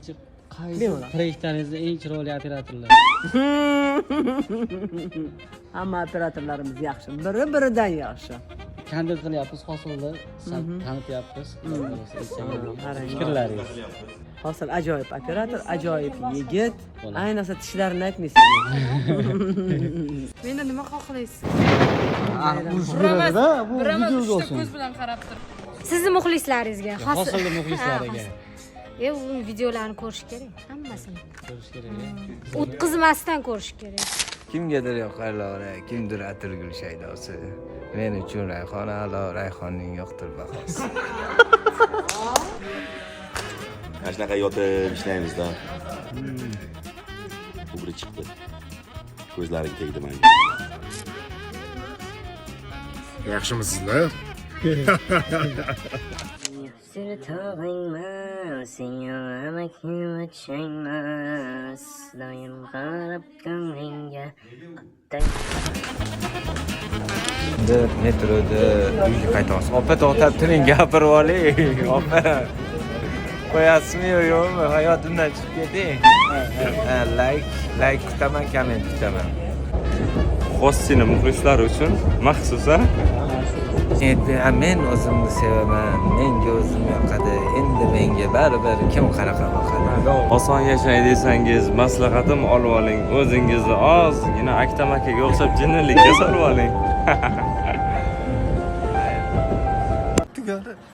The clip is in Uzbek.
Qaysi proyektingizda eng chiroyli operatorlar? Hamma operatorlarimiz yaxshi, biri-biridan yaxshi. Qanday qilyapsiz hosilni? Tanityapmiz. Fikrlaringiz. Hosil ajoyib operator, ajoyib yigit. Ayniqsa tishlarini aytmaysiz. Meni nima xohlaysiz? Uramas, bu Biramas video uchta olsun. ko'z bilan qarab tur. Sizni muxlislaringizga, Hosilni muxlislariga u videolarni ko'rish kerak, hammasini. ko'rish kerak. O'tkazmasdan ko'rish kerak. Kimgadir yoqarlar, kimdir atirgul shaydosi. Men uchun Rayhon a'lo, Rayhonning yo'qdir bahosi. Mana shunaqa yotib ishlaymizda. To'g'ri chiqdi. Ko'zlaring tegdi menga. Yaxshimisizlar? Seni tog'ingman, senga kim changmas, doim qarab ko'nglingga Deb metroda uyga qaytamiz. Opa to'xtab turing, gapirib oling. Opa. Qo'yasizmi yo'qmi? Hayotimdan chiqib keting. Like kutaman, komment kutaman. Xossini muxlislari uchun maxsusan Endi men o'zimni sevaman, menga o'zim yoqadi. Endi menga baribir kim qanaqa yoqadi. oson yashang desangiz, maslahatim olib oling. O'zingizni ozgina Aktam akaga o'xshab jinnilikka solib oling.